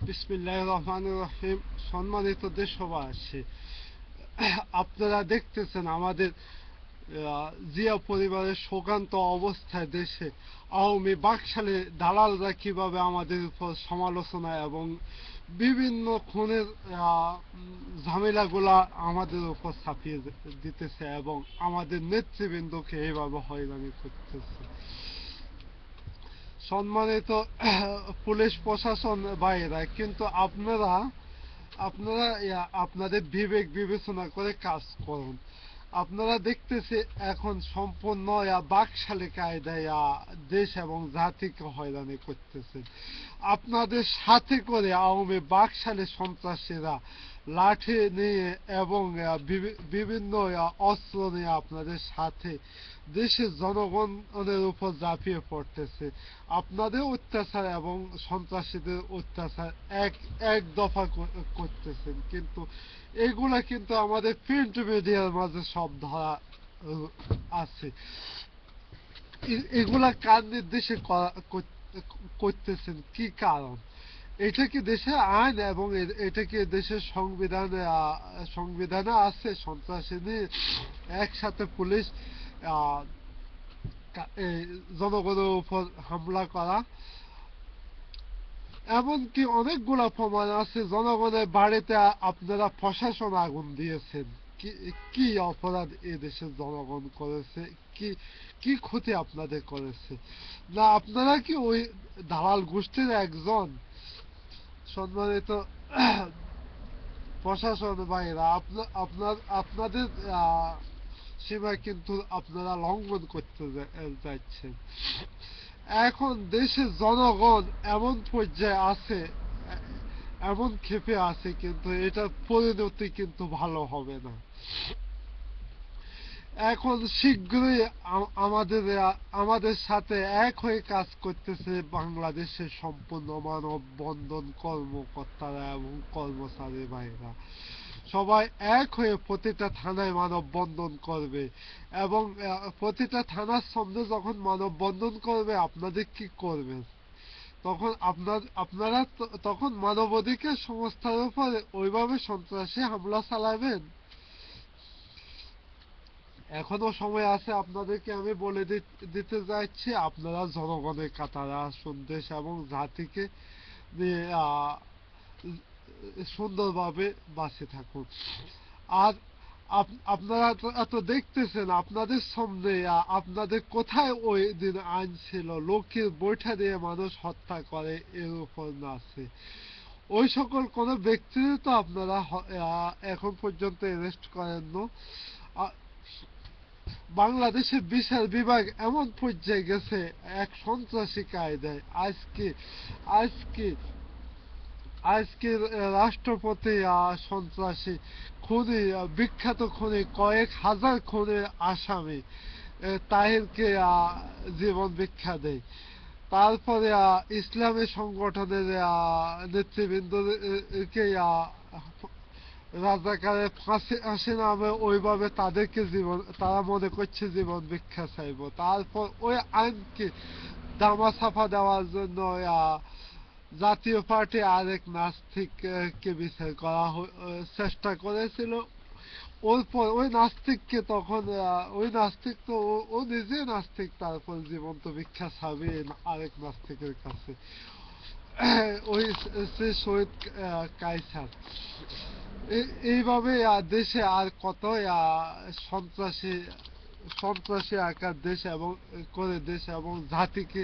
বিসমিল্লাহির রহমানির রহিম। সম্মানিত দেশবাসী, আপনারা দেখতেছেন আমাদের জিয়া পরিবারের শোকান্ত অবস্থায় দেশে আওয়ামী বাকশালে দালালরা কিভাবে আমাদের উপর সমালোচনা এবং বিভিন্ন খুনের ঝামেলাগুলা আমাদের উপর ছাপিয়ে দিতেছে এবং আমাদের নেতৃবৃন্দকে এইভাবে হয়রানি করতেছে। সম্মানিত পুলিশ প্রশাসন ভাইয়েরা, কিন্তু আপনারা আপনারা আপনাদের বিবেক বিবেচনা করে কাজ করুন। আপনারা দেখতেছে এখন সম্পূর্ণ বাকশালী কায়দায় দেশ এবং জাতিকে হয়রানি করতেছেন। আপনাদের সাথে করে আওয়ামী বাকশালী সন্ত্রাসীরা লাঠি নিয়ে এবং বিভিন্ন অস্ত্র নিয়ে আপনাদের সাথে দেশের জনগণের উপর ঝাঁপিয়ে পড়তেছে। আপনাদের অত্যাচার এবং সন্ত্রাসীদের অত্যাচার এক এক দফা করতেছেন, কিন্তু এগুলা কিন্তু আমাদের প্রিন্ট মিডিয়ার মাঝে সব ধরা আছে। এগুলা কার নির্দেশে করতেছেন, কি কারণ? এটা কি দেশের আইন এবং এটা কি দেশের সংবিধানে আছে সন্ত্রাসী নিয়ে একসাথে পুলিশ জনগণের উপর হামলা করা? এমনকি অনেকগুলা প্রমাণ আছে জনগণের বাড়িতে আপনারা প্রশাসন আগুন দিয়েছেন। কি অপরাধ এ দেশের জনগণ করেছে? কি কি ক্ষতি আপনাদের করেছে? না আপনারা কি ওই দালাল গোষ্ঠীর একজন? সম্মানিত প্রশাসন ভাইরা, আপনাদের সীমা কিন্তু আপনারা লঙ্ঘন করতে যাচ্ছেন। এখন দেশের জনগণ এমন পর্যায়ে আছে, এমন ক্ষেপে আছে, কিন্তু এটার পরিণতি কিন্তু ভালো হবে না। এখন শীঘ্রই আমাদের সাথে এক হয়ে কাজ করতেছে বাংলাদেশের সম্পূর্ণ মানববন্ধন কর্মকর্তারা এবং কর্মচারী ভাইরা। সবাই এক হয়ে প্রতিটা থানায় মানববন্ধন করবে এবং প্রতিটা থানার সামনে যখন মানববন্ধন করবে আপনাদের কি করবেন? তখন আপনারা তখন মানবাধিকার সংস্থার উপর ওইভাবে সন্ত্রাসী হামলা চালাবেন? এখনো সময় আছে। আপনাদেরকে আমি বলে দিতে যাচ্ছি, আপনারা জনগণের কাতারে আসুন, দেশ এবং জাতিকে নিয়ে সুন্দরভাবে বাঁচে থাকুন। আর আপনারা তো দেখতেছেন আপনাদের সামনে, আপনাদের কোথায় ওই দিন আইন ছিল লোকের বৈঠা দিয়ে মানুষ হত্যা করে এর উপর নাচে? ওই সকল কোনো ব্যক্তির তো আপনারা এখন পর্যন্ত অ্যারেস্ট করেন না। বাংলাদেশের বিচার বিভাগ এমন পর্যায়ে গেছে এক সন্ত্রাসী কায়দায়। আজকে আজকে রাষ্ট্রপতি সন্ত্রাসী খুনি, বিখ্যাত খুনি, কয়েক হাজার খুনের আসামি তাহিরকে জীবন ভিক্ষা দেয়। তারপরে ইসলামী সংগঠনের নেতৃবৃন্দকে রাজাকারের ফাঁসি নামে ওইভাবে তাদেরকে তারা মনে করছে জীবন ভিক্ষা চাইব। তারপর ওই আইনকে দামাচাপা দেওয়ার জন্য জাতীয় পার্টি আরেক নাস্তিককে বিচার করা চেষ্টা করেছিল। ওই নাস্তিককে তখন ওই নাস্তিক তো ও নিজে নাস্তিক, তারপর জীবন্ত ভিক্ষা চাবে আরেক নাস্তিকের কাছে, ওই শহীদ কায়সার। এইভাবে দেশে আর কত সন্ত্রাসী সন্ত্রাসী আকার দেশ এবং জাতিকে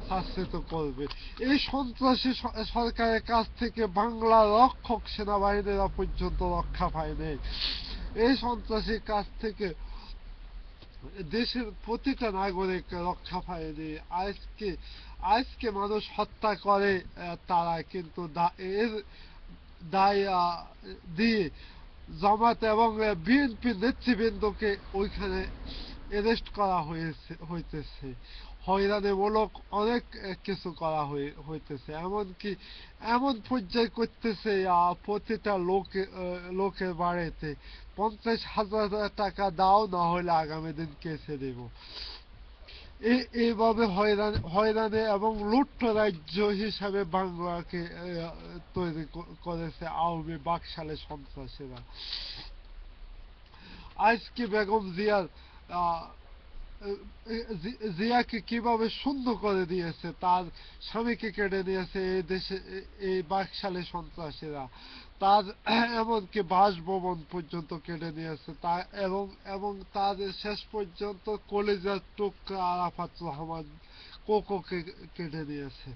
শাসিত করবে। এই সন্ত্রাসী সরকারের কাছ থেকে বাংলার রক্ষক সেনাবাহিনীরা পর্যন্ত রক্ষা পায়নি। এই সন্ত্রাসীর কাছ থেকে দেশের প্রতিটা নাগরিক রক্ষা পায়নি। আজকে মানুষ হত্যা করে তারা, কিন্তু এর দায় দিয়ে জামাত এবং বিএনপি নেতৃবৃন্দকে ওইখানে অ্যারেস্ট করা হইতেছে। হয়রানিমূলক অনেক কিছু করা হইতেছে, এমনকি এমন পর্যায়ে করতেছে প্রতিটা লোকের বাড়িতে 50,000 টাকা দাও, না হলে আগামী দিন কেসে দেব। এইভাবে হয়রানি এবং লুট্ট রাজ্য হিসাবে বাংলাকে তৈরি করেছে আওয়ামী বাকশালে সন্ত্রাসীরা। আজকে বেগম জিয়ার আহ, জিয়াকে কিভাবে শূন্য করে দিয়েছে, তার স্বামীকে কেড়ে নিয়েছে এই দেশে এই বাকশালী সন্ত্রাসীরা, তার এমনকি বাসভবন পর্যন্ত কেড়ে নিয়েছে, তা এবং এবং তার শেষ পর্যন্ত কলিজার টুকরা আরাফাত রহমান কোকোকে কেড়ে নিয়েছে।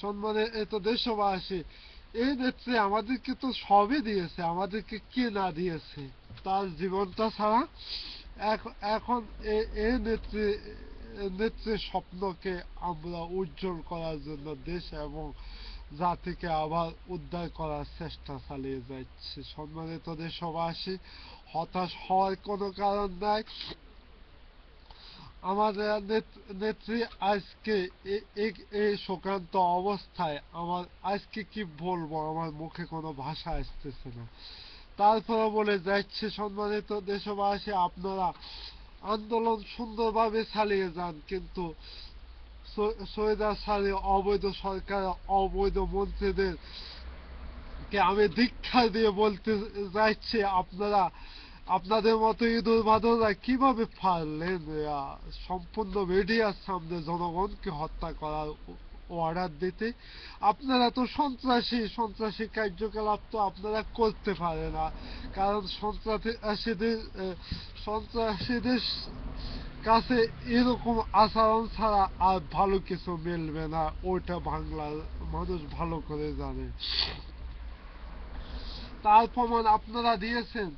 সম্মানে এত দেশবাসী, এই নেত্রী আমাদেরকে তো সবই দিয়েছে, আমাদেরকে কে না দিয়েছে, তার জীবনটা ছাড়া। এখন এই নেত্রীর স্বপ্নকে আমরা উজ্জ্বল করার জন্য দেশ এবং জাতিকে আবার উদ্ধার করার চেষ্টা চালিয়ে যাচ্ছে। সম্মানিত দেশবাসী, হতাশ হওয়ার কোনো কারণ নাই। আমাদের নেত্রী আজকে এই শোকান্ত অবস্থায় আমার আজকে কি বলবো, আমার মুখে কোনো ভাষা আসতেছে না। তারপরে বলে যাচ্ছে, সম্মানিত দেশবাসী, আপনারা আন্দোলন সুন্দরভাবে চালিয়ে যান, কিন্তু স্বৈরাচারী অবৈধ সরকার, অবৈধ মন্ত্রীদের কে আমি দীক্ষা দিয়ে বলতে যাচ্ছি, আপনারা আপনাদের মতো ইঁদুর বাঁদররা কিভাবে পারলেন সম্পূর্ণ মিডিয়ার সামনে জনগণকে হত্যা করার অর্ডার দিতে? আপনারা তো সন্ত্রাসী কার্যকলাপ তো আপনারা করতে পারে না, কারণ সন্ত্রাসীদের কাছে এরকম আচরণ ছাড়া আর ভালো কিছু মিলবে না, ওইটা বাংলার মানুষ ভালো করে জানে। তার প্রমাণ আপনারা দিয়েছেন,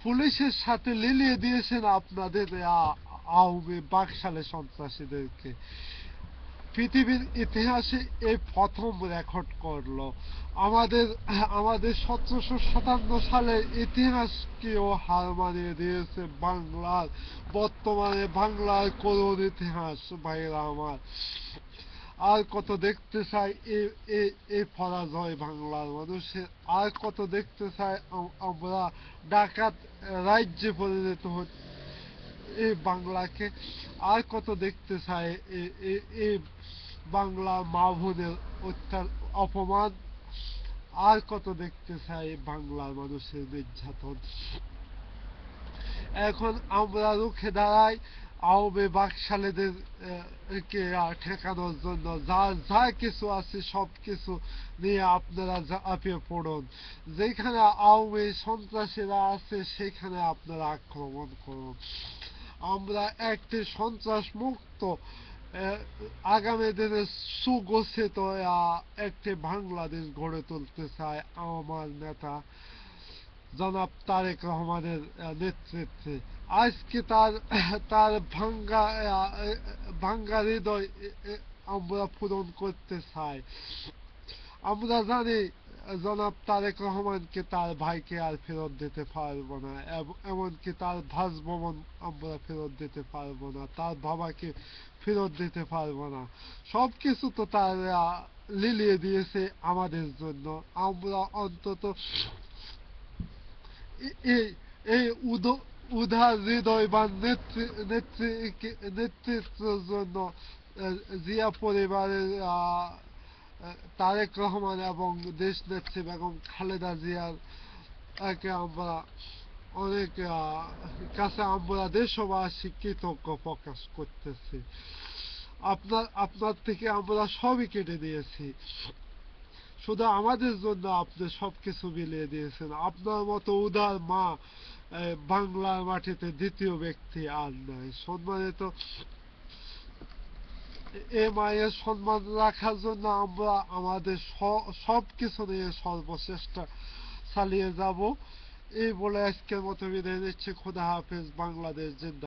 পুলিশের সাথে লিলিয়ে দিয়েছেন আপনাদের আওয়ামী বাকশালে সন্ত্রাসীদেরকে। পৃথিবীর ইতিহাসে এই প্রথম রেকর্ড করলো। আমাদের আমাদের 1757 সালের ইতিহাসকেও হার মানিয়ে দিয়েছে বাংলার, বর্তমানে বাংলার করুণ ইতিহাস। ভাইরা আমার, আর কত দেখতে চাই এই পরাজয় বাংলার মানুষের, আর কত দেখতে চাই আমরা ডাকাত রাজ্যে পরিণত হচ্ছে এই বাংলাকে, আর কত দেখতে চাই এই বাংলা মা বোনের অপমান, আর কত দেখতে চাই বাংলার মানুষের নির্যাতন। এখন আমরা রুখে দাঁড়াই আওয়ামী বাকশালীদের কে ঠেকানোর জন্য। যা কিছু আছে সব কিছু নিয়ে আপনারা ঝাঁপিয়ে পড়ুন, যেখানে আওয়ামী সন্ত্রাসীরা আছে সেখানে আপনারা আক্রমণ করুন। আমরা একটি সন্ত্রাস মুক্ত আগামী দিনে সুগঠিত একটি বাংলাদেশ গড়ে তুলতে চাই আমার নেতা জনাব তারেক রহমানের নেতৃত্বে। আজকে তার ভাঙ্গা হৃদয় আমরা পূরণ করতে চাই। আমরা জানি জনাব তারেক রহমানকে তার ভাইকে আর ফেরত দিতে পারবো না, এমনকি তার বাসভবন আমরা ফেরত দিতে পারবো না, তার বাবাকে ফেরত দিতে পারবো না। সবকিছু তো তার লিলিয়ে দিয়েছে আমাদের জন্য। আমরা অন্তত এই এই উদার হৃদয়বান নেতৃত্বের জন্য জিয়া পরিবারের তারেক রহমান এবং দেশ নেত্রী বেগম খালেদা জিয়ার আমরা অনেক কাছে আমরা দেশবাসী কৃতজ্ঞ প্রকাশ করতেছি। আপনার থেকে আমরা সবই কেটে দিয়েছি, শুধু আমাদের জন্য আপনি সবকিছু মিলিয়ে দিয়েছেন। আপনার মতো উদার মা বাংলার মাটিতে দ্বিতীয় ব্যক্তি আর নাই। সম্মানিত, এ মায়ের সম্মান রাখার জন্য আমরা আমাদের সবকিছু নিয়ে সর্বচেষ্টা চালিয়ে যাব। এই বলে আজকের মতো বিদায় নিচ্ছি। খোদা হাফেজ। বাংলাদেশ জিন্দাবাদ।